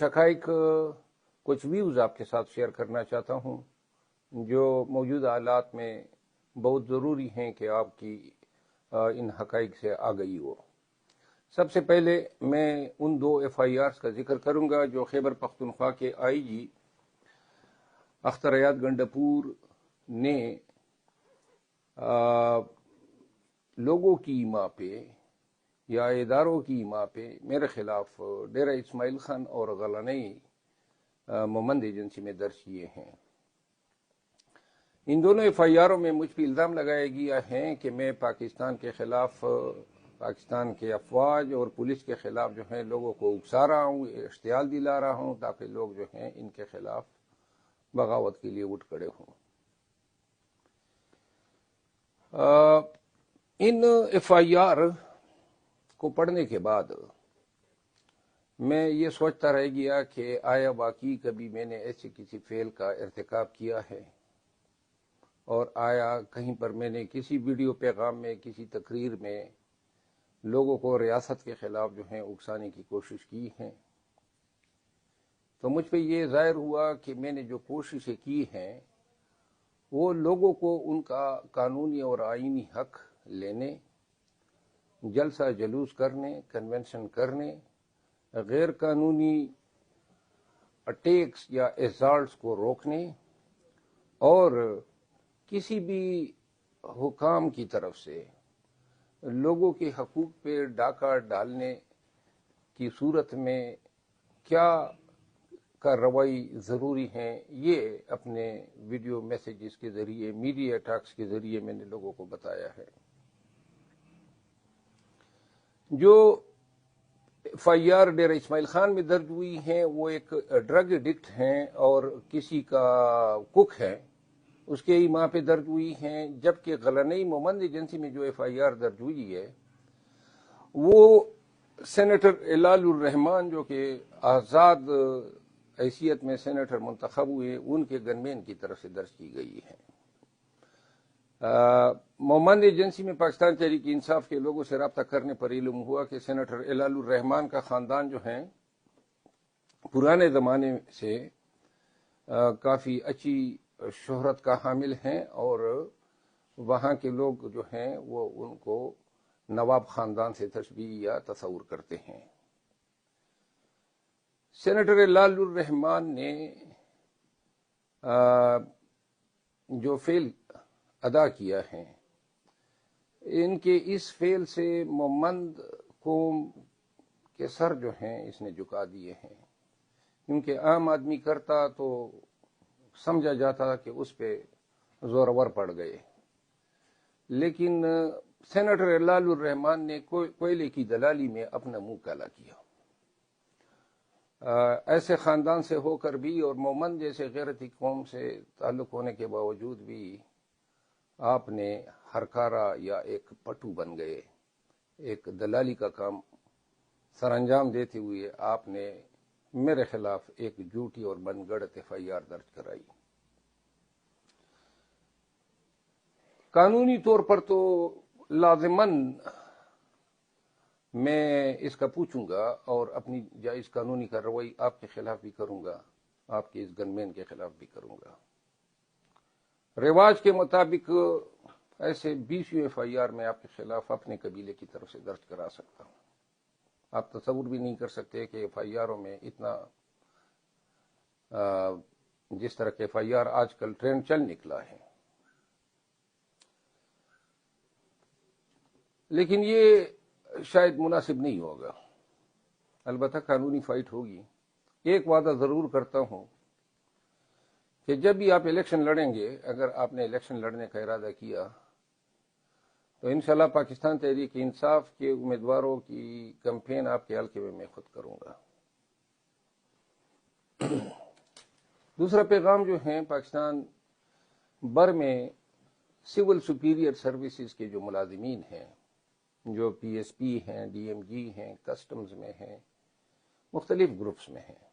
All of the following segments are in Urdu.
حقائق کچھ ویوز آپ کے ساتھ شیئر کرنا چاہتا ہوں جو موجودہ حالات میں بہت ضروری ہیں کہ آپ کی ان حقائق سے آگہی ہو۔ سب سے پہلے میں ان 2 FIRs کا ذکر کروں گا جو خیبر پختونخوا کے IG اختر حیات گنڈپور نے لوگوں کی ماں پہ یا اداروں کی ماں پہ میرے خلاف ڈیرہ اسماعیل خان اور غلانئی مومند ایجنسی میں درج کیے ہیں۔ ان دونوں FIRوں میں مجھ پہ الزام لگایا گیا ہے کہ میں پاکستان کے خلاف، پاکستان کے افواج اور پولیس کے خلاف جو ہیں لوگوں کو اکسا رہا ہوں، اشتعال دلا رہا ہوں تاکہ لوگ جو ہیں ان کے خلاف بغاوت کے لیے اٹھ کھڑے ہوں۔ ان FIR کو پڑھنے کے بعد میں یہ سوچتا رہ گیا کہ آیا واقعی کبھی میں نے ایسے کسی فعل کا ارتکاب کیا ہے، اور آیا کہیں پر میں نے کسی ویڈیو پیغام میں، کسی تقریر میں لوگوں کو ریاست کے خلاف جو ہیں اکسانے کی کوشش کی ہے۔ تو مجھ پہ یہ ظاہر ہوا کہ میں نے جو کوششیں کی ہیں وہ لوگوں کو ان کا قانونی اور آئینی حق لینے، جلسہ جلوس کرنے، کنونشن کرنے، غیر قانونی اٹیکس یا اسالٹس کو روکنے، اور کسی بھی حکام کی طرف سے لوگوں کے حقوق پہ ڈاکہ ڈالنے کی صورت میں کیا کارروائی ضروری ہیں، یہ اپنے ویڈیو میسیجز کے ذریعے، میڈیا ٹاکس کے ذریعے میں نے لوگوں کو بتایا ہے۔ جو FIR ڈیرہ اسماعیل خان میں درج ہوئی ہیں وہ ایک ڈرگ ایڈکٹ ہیں اور کسی کا کک ہے، اس کے ہی ماں پہ درج ہوئی ہیں، جبکہ غلانئی مومند ایجنسی میں جو FIR درج ہوئی ہے وہ سینیٹر ہلال الرحمان جو کہ آزاد حیثیت میں سینیٹر منتخب ہوئے، ان کے گنمین کی طرف سے درج کی گئی ہے۔ مومند ایجنسی میں پاکستان تحریک انصاف کے لوگوں سے رابطہ کرنے پر علم ہوا کہ سینیٹر ہلال الرحمان کا خاندان جو ہیں پرانے زمانے سے کافی اچھی شہرت کا حامل ہیں، اور وہاں کے لوگ جو ہیں وہ ان کو نواب خاندان سے تشبیہ یا تصور کرتے ہیں۔ سینیٹر ہلال الرحمان نے جو فعل ادا کیا ہے، ان کے اس فعل سے مومند قوم کے سر جو ہیں اس نے جھکا دیے ہیں، کیونکہ عام آدمی کرتا تو سمجھا جاتا کہ اس پہ زورور پڑ گئے، لیکن سینیٹر ہلال الرحمان نے کوئلے کی دلالی میں اپنا منہ کالا کیا۔ ایسے خاندان سے ہو کر بھی اور مومند جیسے غیرتی قوم سے تعلق ہونے کے باوجود بھی آپ نے ہرکارا یا ایک پٹو بن گئے، ایک دلالی کا کام سر انجام دیتے ہوئے آپ نے میرے خلاف ایک جھوٹی اور من گڑت FIR درج کرائی۔ قانونی طور پر تو لازماً میں اس کا پوچھوں گا اور اپنی جائز قانونی کارروائی آپ کے خلاف بھی کروں گا، آپ کے اس گنمین کے خلاف بھی کروں گا۔ رواج کے مطابق ایسے 20 FIR میں آپ کے خلاف اپنے قبیلے کی طرف سے درج کرا سکتا ہوں۔ آپ تصور بھی نہیں کر سکتے کہ FIRوں میں اتنا جس طرح کے FIR آج کل ٹرینڈ چل نکلا ہے۔ لیکن یہ شاید مناسب نہیں ہوگا، البتہ قانونی فائٹ ہوگی۔ ایک وعدہ ضرور کرتا ہوں کہ جب بھی آپ الیکشن لڑیں گے، اگر آپ نے الیکشن لڑنے کا ارادہ کیا تو انشاءاللہ پاکستان تحریک انصاف کے امیدواروں کی کمپین آپ کے حلقے میں خود کروں گا۔ دوسرا پیغام جو ہیں پاکستان بھر میں سول سپیریئر سروسز کے جو ملازمین ہیں، جو PSP ہیں، DMG ہیں، کسٹمز میں ہیں، مختلف گروپس میں ہیں،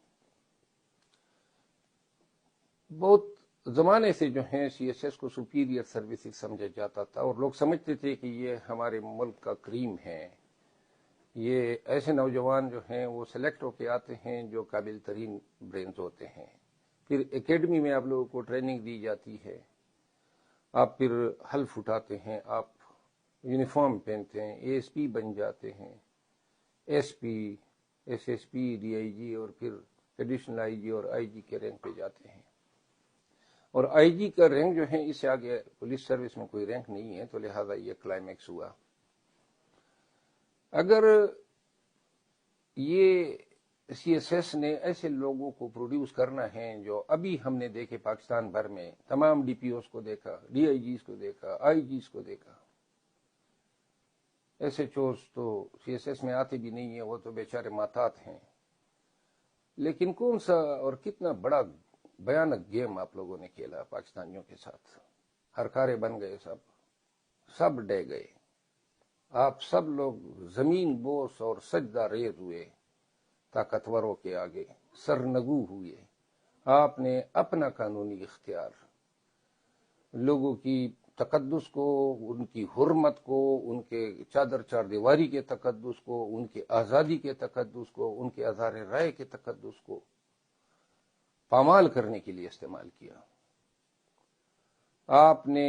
بہت زمانے سے جو ہیں CSS کو سپیریئر سروسز سمجھا جاتا تھا، اور لوگ سمجھتے تھے کہ یہ ہمارے ملک کا کریم ہے، یہ ایسے نوجوان جو ہیں وہ سلیکٹ ہو کے آتے ہیں جو قابل ترین برینز ہوتے ہیں، پھر اکیڈمی میں آپ لوگوں کو ٹریننگ دی جاتی ہے، آپ پھر حلف اٹھاتے ہیں، آپ یونیفارم پہنتے ہیں، اے ایس پی بن جاتے ہیں، S P, S S P, D I G, اور پھر ایڈیشنل آئی جی اور آئی جی کے رینک پہ جاتے ہیں۔ اور آئی جی کا رینک جو ہے اس سے آگے پولیس سروس میں کوئی رینک نہیں ہے، تو لہذا یہ کلائمیکس ہوا۔ اگر یہ سی ایس ایس نے ایسے لوگوں کو پروڈیوس کرنا ہے جو ابھی ہم نے دیکھے پاکستان بھر میں، تمام ڈی پی اوز کو دیکھا، ڈی آئی جیز کو دیکھا، آئی جیز کو دیکھا، ایسے چورس تو سی ایس ایس میں آتے بھی نہیں ہیں، وہ تو بیچارے ماتات ہیں۔ لیکن کون سا اور کتنا بڑا بھیانک گیم آپ لوگوں نے کھیلا پاکستانیوں کے ساتھ، ہرکارے بن گئے، سب ڈے گئے، آپ سب لوگ زمین بوس اور سجدہ ریز ہوئے، طاقتوروں کے آگے سرنگو ہوئے۔ آپ نے اپنا قانونی اختیار، لوگوں کی تقدس کو، ان کی حرمت کو، ان کے چادر چار دیواری کے تقدس کو، ان کے آزادی کے تقدس کو، ان کے اظہار رائے کے تقدس کو پامال کرنے کے لیے استعمال کیا۔ آپ نے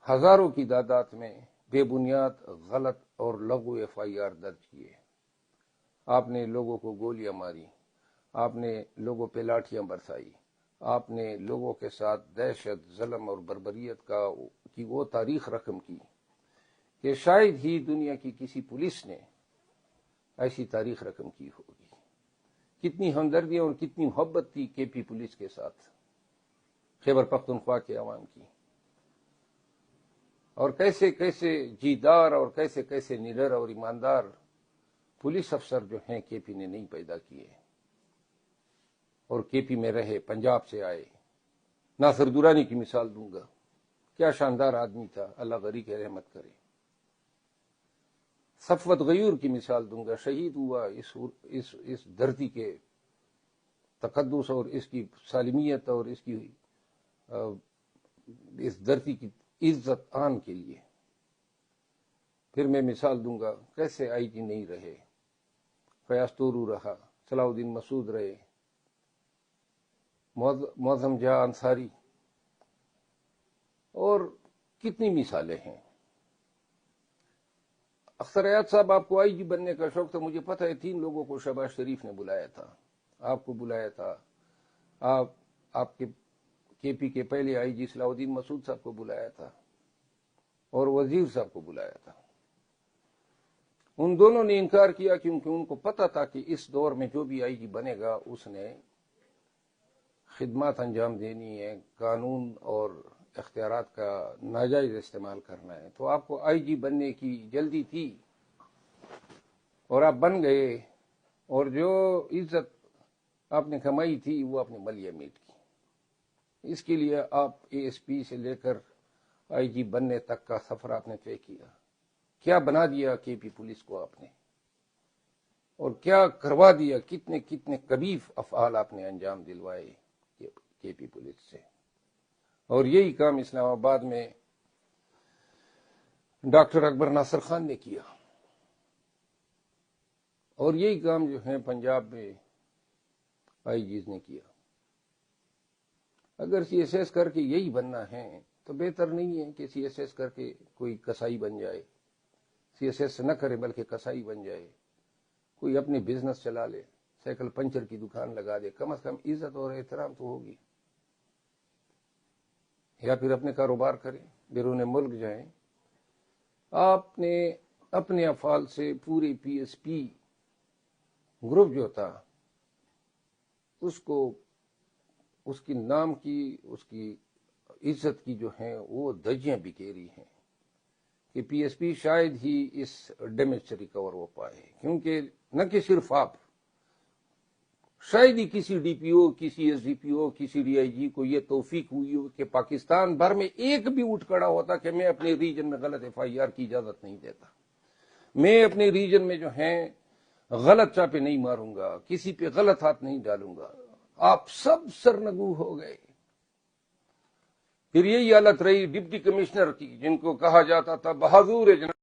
ہزاروں کی تعداد میں بے بنیاد، غلط اور لغو ایف آئی آر درج کیے، آپ نے لوگوں کو گولیاں ماری، آپ نے لوگوں پہ لاٹھیاں برسائی، آپ نے لوگوں کے ساتھ دہشت، ظلم اور بربریت کی وہ تاریخ رقم کی کہ شاید ہی دنیا کی کسی پولیس نے ایسی تاریخ رقم کی ہوگی۔ کتنی ہمدردی اور کتنی محبت تھی کے پی پولیس کے ساتھ، خیبر پختونخوا کے عوام کی، اور کیسے کیسے جیدار اور کیسے کیسے نڈر اور ایماندار پولیس افسر جو ہیں کے پی نے نہیں پیدا کیے، اور کے پی میں رہے، پنجاب سے آئے۔ ناصر درانی کی مثال دوں گا، کیا شاندار آدمی تھا، اللہ غری کے رحمت کرے۔ صفوت غیور کی مثال دوں گا، شہید ہوا اس دھرتی کے تقدس اور اس کی سالمیت اور اس دھرتی کی عزت آن کے لیے۔ پھر میں مثال دوں گا کیسے آئی جی نہیں رہے، فیاض تورو رہا، صلاح الدین مسعود رہے، معظم جہاں انصاری، اور کتنی مثالیں ہیں۔ اختر ایاز صاحب، آپ کو آئی جی بننے کا شوق تھا، مجھے پتہ ہے 3 لوگوں کو شہباز شریف نے بلایا تھا، آپ کو بلایا تھا، آپ کے پی کے پہلے آئی جی صلاح الدین مسعود صاحب کو بلایا تھا، اور وزیر صاحب کو بلایا تھا۔ ان دونوں نے انکار کیا کیونکہ ان کو پتہ تھا کہ اس دور میں جو بھی آئی جی بنے گا اس نے خدمات انجام دینی ہے، قانون اور اختیارات کا ناجائز استعمال کرنا ہے۔ تو آپ کو آئی جی بننے کی جلدی تھی اور آپ بن گئے، اور جو عزت آپ نے کمائی تھی وہ آپ نے ملیہ میٹ کی۔ اس کے لیے آپ اے ایس پی سے لے کر آئی جی بننے تک کا سفر آپ نے طے کیا۔ کیا بنا دیا کے پی پولیس کو آپ نے، اور کیا کروا دیا، کتنے کتنے قبیح افعال آپ نے انجام دلوائے کے پی پولیس سے۔ اور یہی کام اسلام آباد میں ڈاکٹر اکبر ناصر خان نے کیا، اور یہی کام جو ہے پنجاب میں آئی جیز نے کیا۔ اگر سی ایس ایس کر کے یہی بننا ہے تو بہتر نہیں ہے کہ سی ایس ایس کر کے کوئی کسائی بن جائے، سی ایس ایس نہ کرے بلکہ کسائی بن جائے، کوئی اپنے بزنس چلا لے، سائیکل پنچر کی دکان لگا دے، کم از کم عزت اور احترام تو ہوگی، یا پھر اپنے کاروبار کریں، بیرون ملک جائیں۔ آپ نے اپنے افعال سے پورے پی ایس پی گروپ جو تھا اس کو، اس کی نام کی، اس کی عزت کی جو ہیں وہ دھجیاں بکھیری ہیں کہ پی ایس پی شاید ہی اس ڈیمیج سے ریکور ہو پائے، کیونکہ نہ کہ صرف آپ، شاید ہی کسی ڈی پی او، کسی ایس ڈی پی او، کسی ڈی آئی جی کو یہ توفیق ہوئی ہو کہ پاکستان بھر میں ایک بھی اٹھ کھڑا ہوتا کہ میں اپنے ریجن میں غلط ایف آئی آر کی اجازت نہیں دیتا، میں اپنے ریجن میں جو ہیں غلط چاپے نہیں ماروں گا، کسی پہ غلط ہاتھ نہیں ڈالوں گا۔ آپ سب سرنگو ہو گئے۔ پھر یہی حالت رہی ڈپٹی کمشنر کی، جن کو کہا جاتا تھا بہادور جناب